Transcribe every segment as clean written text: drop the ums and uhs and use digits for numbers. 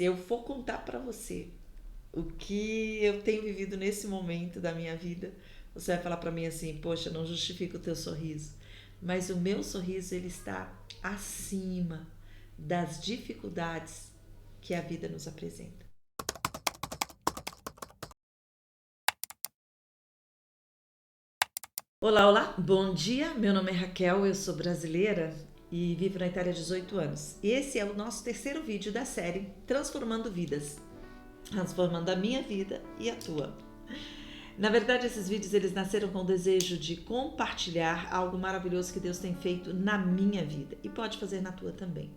Se eu for contar para você o que eu tenho vivido nesse momento da minha vida, você vai falar para mim assim: poxa, não justifica o teu sorriso. Mas o meu sorriso, ele está acima das dificuldades que a vida nos apresenta. Olá, olá, bom dia. Meu nome é Raquel, eu sou brasileira e vivo na Itália há 18 anos. E esse é o nosso terceiro vídeo da série Transformando Vidas, transformando a minha vida e a tua. Na verdade, esses vídeos eles nasceram com o desejo de compartilhar algo maravilhoso que Deus tem feito na minha vida e pode fazer na tua também.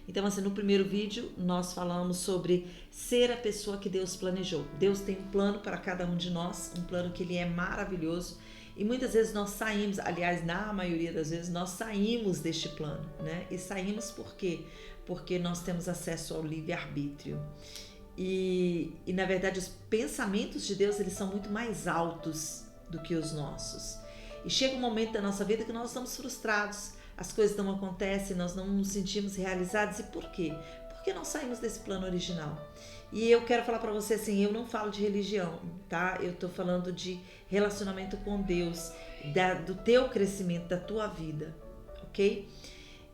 Então, assim, no primeiro vídeo nós falamos sobre ser a pessoa que Deus planejou. Deus tem um plano para cada um de nós, um plano que ele é maravilhoso. E muitas vezes nós saímos, aliás, na maioria das vezes, nós saímos deste plano, né? E saímos por quê? Porque nós temos acesso ao livre-arbítrio. E na verdade os pensamentos de Deus eles são muito mais altos do que os nossos. E chega um momento da nossa vida que nós estamos frustrados, as coisas não acontecem, nós não nos sentimos realizados. E por quê? Porque nós saímos desse plano original. E eu quero falar para você assim, eu não falo de religião, tá? Eu tô falando de relacionamento com Deus, do teu crescimento, da tua vida, ok?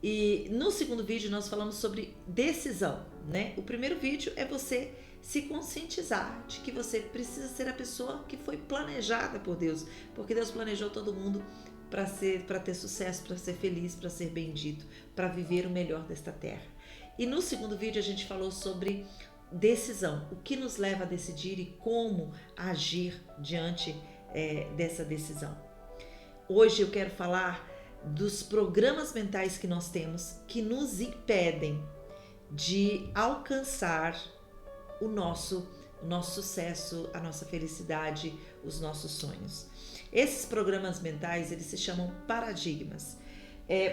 E no segundo vídeo nós falamos sobre decisão, né? O primeiro vídeo é você se conscientizar de que você precisa ser a pessoa que foi planejada por Deus, porque Deus planejou todo mundo para ter sucesso, para ser feliz, para ser bendito, para viver o melhor desta terra. E no segundo vídeo a gente falou sobre decisão, o que nos leva a decidir e como agir diante dessa decisão. Hoje eu quero falar dos programas mentais que nós temos que nos impedem de alcançar o nosso sucesso, a nossa felicidade, os nossos sonhos. Esses programas mentais, eles se chamam paradigmas.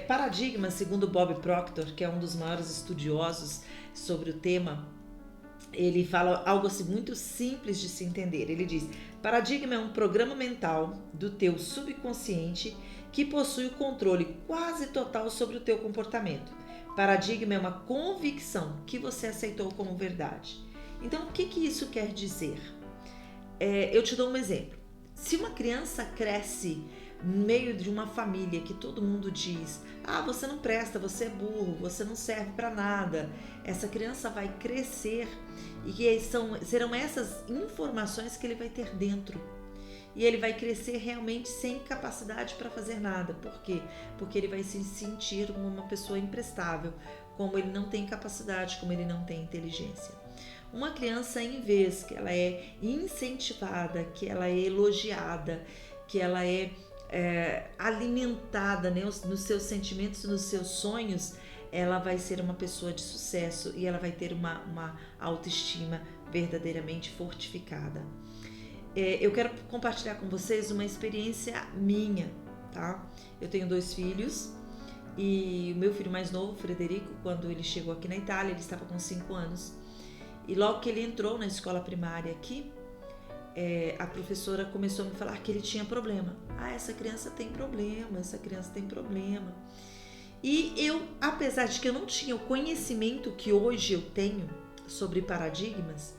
Paradigmas, segundo Bob Proctor, que é um dos maiores estudiosos sobre o tema, ele fala algo assim muito simples de se entender. Ele diz: paradigma é um programa mental do teu subconsciente que possui o controle quase total sobre o teu comportamento. Paradigma é uma convicção que você aceitou como verdade. Então, o que isso quer dizer? Eu te dou um exemplo. Se uma criança cresce no meio de uma família que todo mundo diz: ah, você não presta, você é burro, você não serve para nada, essa criança vai crescer e serão essas informações que ele vai ter dentro. E ele vai crescer realmente sem capacidade para fazer nada. Por quê? Porque ele vai se sentir como uma pessoa imprestável, como ele não tem capacidade, como ele não tem inteligência. Uma criança, em vez que ela é incentivada, que ela é elogiada, que ela é alimentada, né, nos seus sentimentos, nos seus sonhos, ela vai ser uma pessoa de sucesso e ela vai ter uma autoestima verdadeiramente fortificada. Eu quero compartilhar com vocês uma experiência minha, tá? Eu tenho 2 filhos e o meu filho mais novo, Frederico, quando ele chegou aqui na Itália, ele estava com 5 anos. E logo que ele entrou na escola primária aqui, a professora começou a me falar que ele tinha problema. Ah, essa criança tem problema, essa criança tem problema. E eu, apesar de que eu não tinha o conhecimento que hoje eu tenho sobre paradigmas,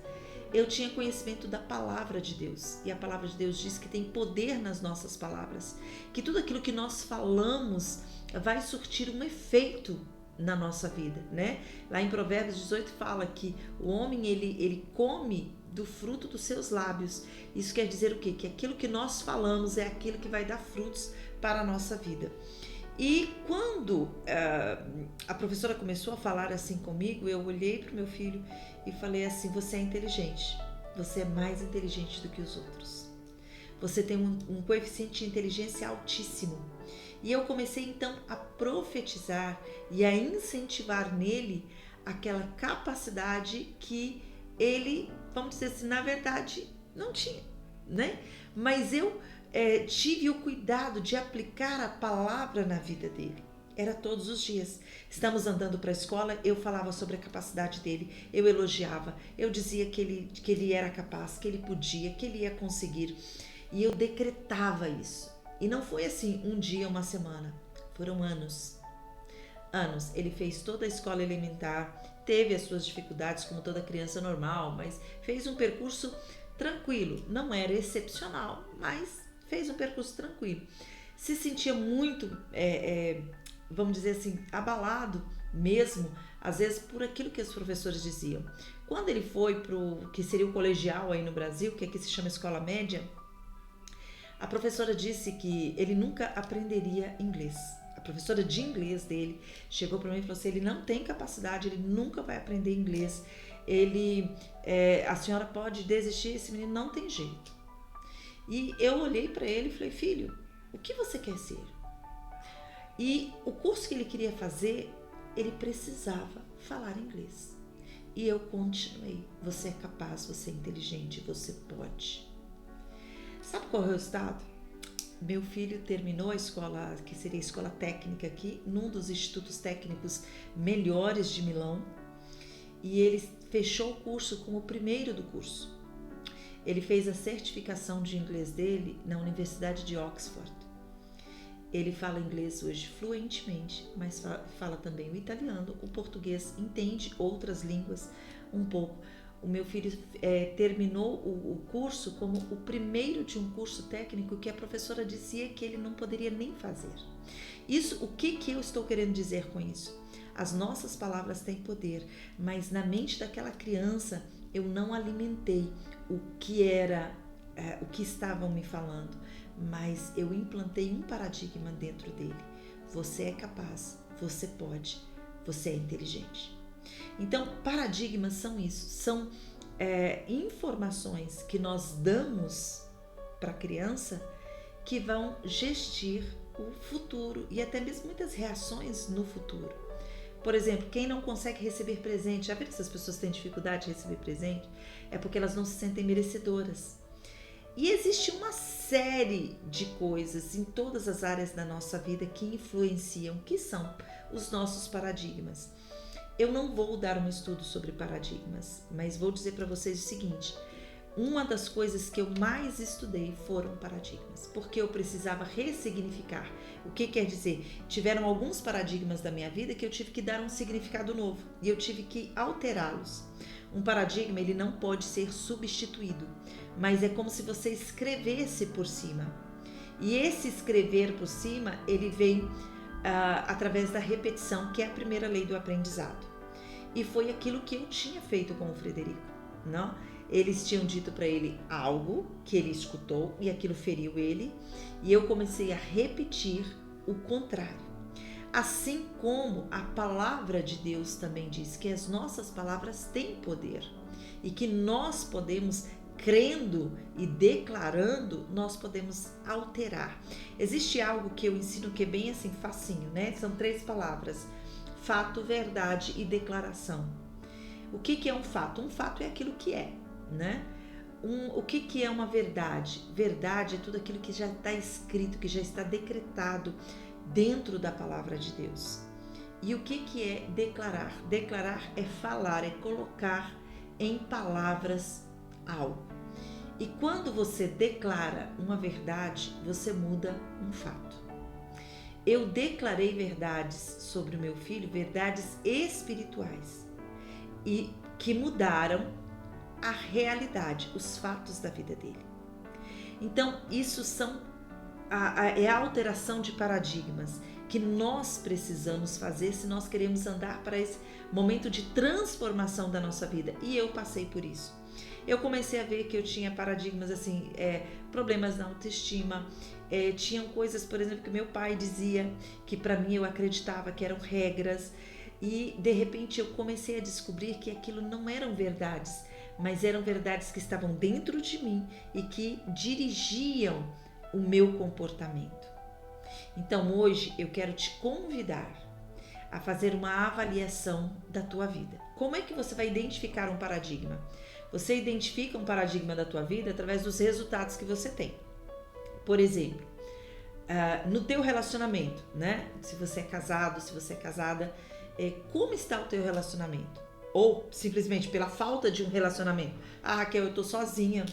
eu tinha conhecimento da palavra de Deus. E a palavra de Deus diz que tem poder nas nossas palavras. Que tudo aquilo que nós falamos vai surtir um efeito na nossa vida, né? Lá em Provérbios 18 fala que o homem, ele come do fruto dos seus lábios. Isso quer dizer o quê? Que aquilo que nós falamos é aquilo que vai dar frutos para a nossa vida. E quando a professora começou a falar assim comigo, eu olhei para o meu filho e falei assim: você é inteligente, você é mais inteligente do que os outros. Você tem um coeficiente de inteligência altíssimo. E eu comecei então a profetizar e a incentivar nele aquela capacidade que ele, vamos dizer assim, na verdade não tinha, né? Mas eu tive o cuidado de aplicar a palavra na vida dele. Era todos os dias. Estamos andando para a escola, eu falava sobre a capacidade dele, eu elogiava, eu dizia que ele era capaz, que ele podia, que ele ia conseguir. E eu decretava isso. E não foi assim um dia, uma semana. Foram anos. Ele fez toda a escola elementar, teve as suas dificuldades como toda criança normal, mas fez um percurso tranquilo. Não era excepcional, mas fez um percurso tranquilo. Se sentia muito, vamos dizer assim, abalado mesmo, às vezes por aquilo que os professores diziam. Quando ele foi para o que seria o colegial aí no Brasil, que aqui se chama escola média, a professora disse que ele nunca aprenderia inglês. A professora de inglês dele chegou para mim e falou assim, ele não tem capacidade, ele nunca vai aprender inglês, a senhora pode desistir, esse menino não tem jeito. E eu olhei para ele e falei, filho, o que você quer ser? E o curso que ele queria fazer, ele precisava falar inglês. E eu continuei, você é capaz, você é inteligente, você pode. Sabe qual é o resultado? Meu filho terminou a escola, que seria a escola técnica aqui, num dos institutos técnicos melhores de Milão, e ele fechou o curso como o primeiro do curso. Ele fez a certificação de inglês dele na Universidade de Oxford. Ele fala inglês hoje fluentemente, mas fala também o italiano, o português, entende outras línguas um pouco. O meu filho terminou o curso como o primeiro de um curso técnico que a professora dizia que ele não poderia nem fazer. Isso, o que eu estou querendo dizer com isso? As nossas palavras têm poder, mas na mente daquela criança eu não alimentei o que estavam me falando, mas eu implantei um paradigma dentro dele. Você é capaz, você pode, você é inteligente. Então, paradigmas são isso, são informações que nós damos para a criança que vão gestir o futuro e até mesmo muitas reações no futuro. Por exemplo, quem não consegue receber presente, já viu que essas pessoas têm dificuldade de receber presente? É porque elas não se sentem merecedoras. E existe uma série de coisas em todas as áreas da nossa vida que influenciam, que são os nossos paradigmas. Eu não vou dar um estudo sobre paradigmas, mas vou dizer para vocês o seguinte, uma das coisas que eu mais estudei foram paradigmas, porque eu precisava ressignificar. O que quer dizer? Tiveram alguns paradigmas da minha vida que eu tive que dar um significado novo e eu tive que alterá-los. Um paradigma, ele não pode ser substituído, mas é como se você escrevesse por cima. E esse escrever por cima, ele vem através da repetição, que é a primeira lei do aprendizado. E foi aquilo que eu tinha feito com o Frederico, não? Eles tinham dito para ele algo que ele escutou e aquilo feriu ele, e eu comecei a repetir o contrário. Assim como a palavra de Deus também diz que as nossas palavras têm poder e que nós podemos, crendo e declarando, nós podemos alterar. Existe algo que eu ensino que é bem assim, facinho, né? São 3 palavras: fato, verdade e declaração. O que é um fato? Um fato é aquilo que é, né? O que é uma verdade? Verdade é tudo aquilo que já está escrito, que já está decretado dentro da palavra de Deus. E o que é declarar? Declarar é falar, é colocar em palavras algo. E quando você declara uma verdade, você muda um fato. Eu declarei verdades sobre o meu filho, verdades espirituais, e que mudaram a realidade, os fatos da vida dele. Então, isso é a alteração de paradigmas que nós precisamos fazer se nós queremos andar para esse momento de transformação da nossa vida. E eu passei por isso. Eu comecei a ver que eu tinha paradigmas assim, problemas na autoestima, tinham coisas, por exemplo, que meu pai dizia que para mim eu acreditava que eram regras, e de repente eu comecei a descobrir que aquilo não eram verdades, mas eram verdades que estavam dentro de mim e que dirigiam o meu comportamento. Então hoje eu quero te convidar a fazer uma avaliação da tua vida. Como é que você vai identificar um paradigma? Você identifica um paradigma da tua vida através dos resultados que você tem. Por exemplo, no teu relacionamento, né? Se você é casado, se você é casada, como está o teu relacionamento? Ou simplesmente pela falta de um relacionamento. Raquel, eu tô sozinha.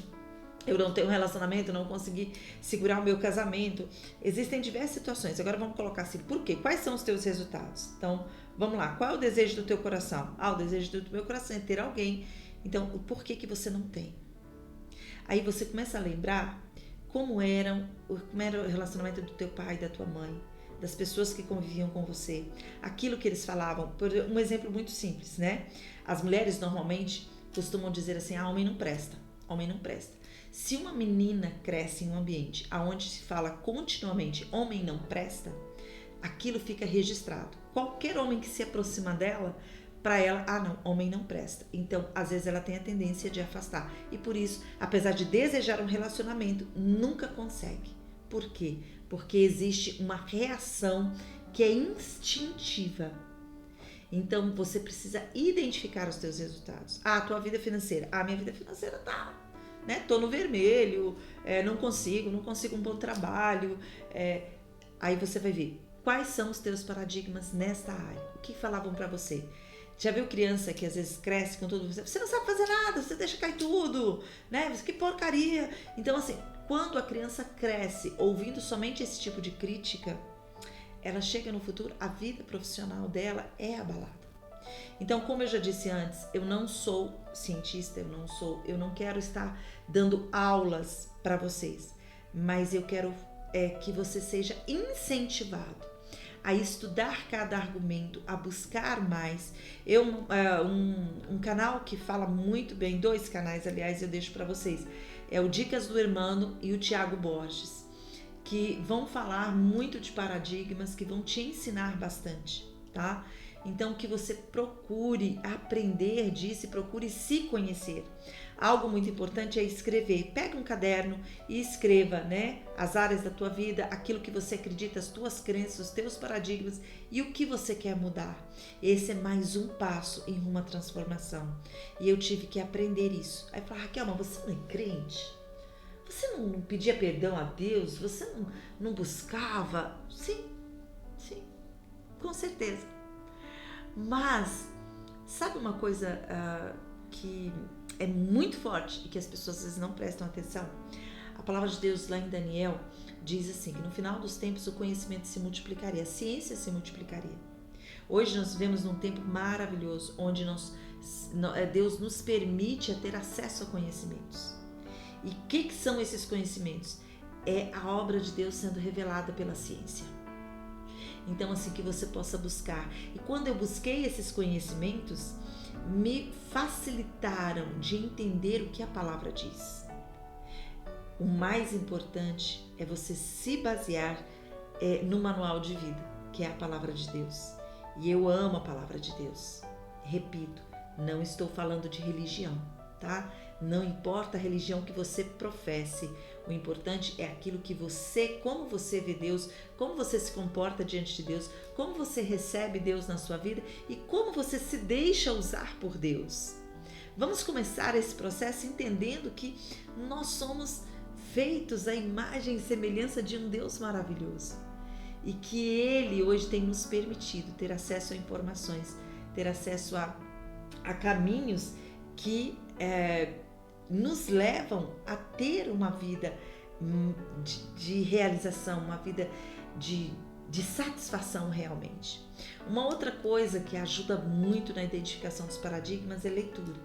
eu não tenho um relacionamento, não consegui segurar o meu casamento. Existem diversas situações. Agora vamos colocar assim, por quê? Quais são os teus resultados? Então, vamos lá. Qual é o desejo do teu coração? O desejo do meu coração é ter alguém. Então, o porquê que você não tem? Aí você começa a lembrar como era o relacionamento do teu pai e da tua mãe, das pessoas que conviviam com você, aquilo que eles falavam. Por um exemplo muito simples, né? As mulheres normalmente costumam dizer assim, homem não presta, homem não presta. Se uma menina cresce em um ambiente onde se fala continuamente homem não presta, aquilo fica registrado. Qualquer homem que se aproxima dela, para ela, não, homem não presta. Então, às vezes ela tem a tendência de afastar. E por isso, apesar de desejar um relacionamento, nunca consegue. Por quê? Porque existe uma reação que é instintiva. Então, você precisa identificar os teus resultados. A tua vida financeira. Minha vida financeira tá... Tô no vermelho, não consigo um bom trabalho. Aí você vai ver quais são os teus paradigmas nesta área. O que falavam para você? Já viu criança que às vezes cresce com tudo? Você não sabe fazer nada, você deixa cair tudo, né? Que porcaria. Então, assim, quando a criança cresce ouvindo somente esse tipo de crítica, ela chega no futuro, a vida profissional dela é abalada. Então, como eu já disse antes, eu não sou cientista, eu não quero estar dando aulas para vocês, mas eu quero que você seja incentivado a estudar cada argumento, a buscar mais. Um canal que fala muito bem, 2 canais, aliás, eu deixo para vocês, é o Dicas do Hermano e o Tiago Borges, que vão falar muito de paradigmas, que vão te ensinar bastante, tá? Então, que você procure aprender disso e procure se conhecer. Algo muito importante é escrever. Pega um caderno e escreva, né? As áreas da tua vida, aquilo que você acredita, as tuas crenças, os teus paradigmas e o que você quer mudar. Esse é mais um passo em uma transformação. E eu tive que aprender isso. Aí eu falei, Raquel, mas você não é crente? Você não pedia perdão a Deus? Você não buscava? Sim, com certeza. Mas, sabe uma coisa que é muito forte e que as pessoas às vezes não prestam atenção? A palavra de Deus lá em Daniel diz assim, que no final dos tempos o conhecimento se multiplicaria, a ciência se multiplicaria. Hoje nós vivemos num tempo maravilhoso, onde Deus nos permite ter acesso a conhecimentos. E o que são esses conhecimentos? É a obra de Deus sendo revelada pela ciência. Então, assim, que você possa buscar. E quando eu busquei esses conhecimentos, me facilitaram de entender o que a palavra diz. O mais importante é você se basear no manual de vida, que é a palavra de Deus. E eu amo a palavra de Deus. Repito, não estou falando de religião, tá? Não importa a religião que você professe, o importante é aquilo que como você vê Deus, como você se comporta diante de Deus, como você recebe Deus na sua vida e como você se deixa usar por Deus. Vamos começar esse processo entendendo que nós somos feitos à imagem e semelhança de um Deus maravilhoso e que Ele hoje tem nos permitido ter acesso a informações, ter acesso a caminhos que nos levam a ter uma vida de realização, uma vida de satisfação realmente. Uma outra coisa que ajuda muito na identificação dos paradigmas é leitura.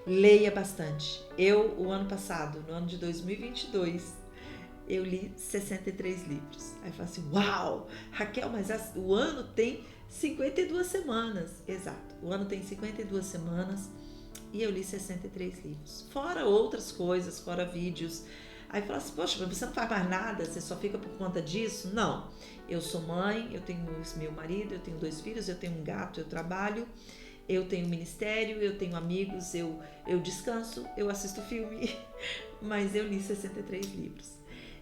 Leia bastante. O ano passado, no ano de 2022, eu li 63 livros. Aí eu falo assim, uau, Raquel, mas o ano tem 52 semanas. Exato, o ano tem 52 semanas. E eu li 63 livros, fora outras coisas, fora vídeos. Aí fala assim, poxa, mas você não faz mais nada, você só fica por conta disso? Não, eu sou mãe, eu tenho meu marido, eu tenho 2 filhos, eu tenho um gato, eu trabalho, eu tenho ministério, eu tenho amigos, eu descanso, eu assisto filme, mas eu li 63 livros.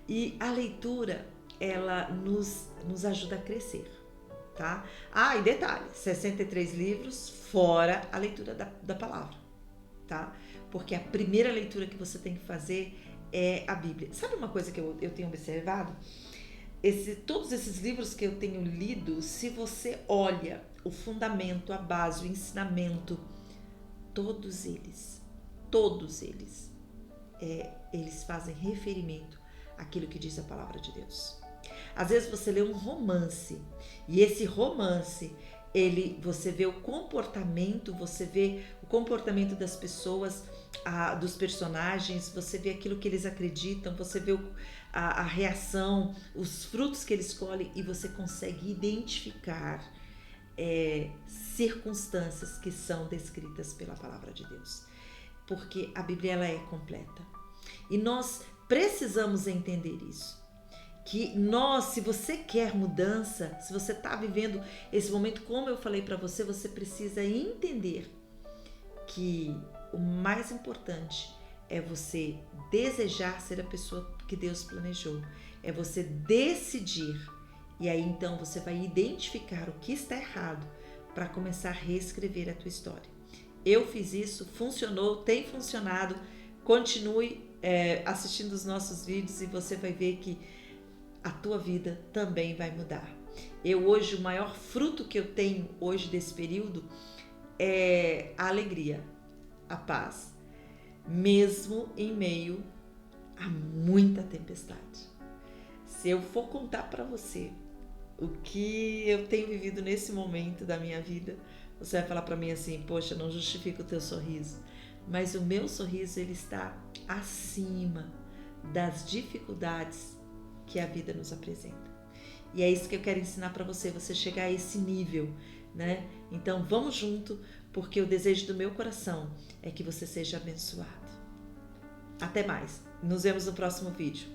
E a leitura, ela nos ajuda a crescer, tá? E detalhe, 63 livros fora a leitura da palavra. Tá? Porque a primeira leitura que você tem que fazer é a Bíblia. Sabe uma coisa que eu tenho observado? Todos esses livros que eu tenho lido, se você olha o fundamento, a base, o ensinamento, todos eles eles fazem referimento àquilo que diz a palavra de Deus. Às vezes você lê um romance e esse romance, você vê o comportamento das pessoas, dos personagens, você vê aquilo que eles acreditam, você vê a reação, os frutos que eles colhem e você consegue identificar circunstâncias que são descritas pela palavra de Deus. Porque a Bíblia ela é completa. E nós precisamos entender isso. Que se você quer mudança, se você está vivendo esse momento, como eu falei para você, você precisa entender que o mais importante é você desejar ser a pessoa que Deus planejou. É você decidir. E aí então você vai identificar o que está errado para começar a reescrever a tua história. Eu fiz isso, funcionou, tem funcionado. Continue assistindo os nossos vídeos e você vai ver que a tua vida também vai mudar. Hoje, o maior fruto que eu tenho hoje desse período é a alegria, a paz, mesmo em meio a muita tempestade. Se eu for contar para você o que eu tenho vivido nesse momento da minha vida, você vai falar para mim assim, poxa, não justifica o teu sorriso. Mas o meu sorriso, ele está acima das dificuldades que a vida nos apresenta. E é isso que eu quero ensinar para você chegar a esse nível, né? Então vamos junto, porque o desejo do meu coração é que você seja abençoado. Até mais. Nos vemos no próximo vídeo.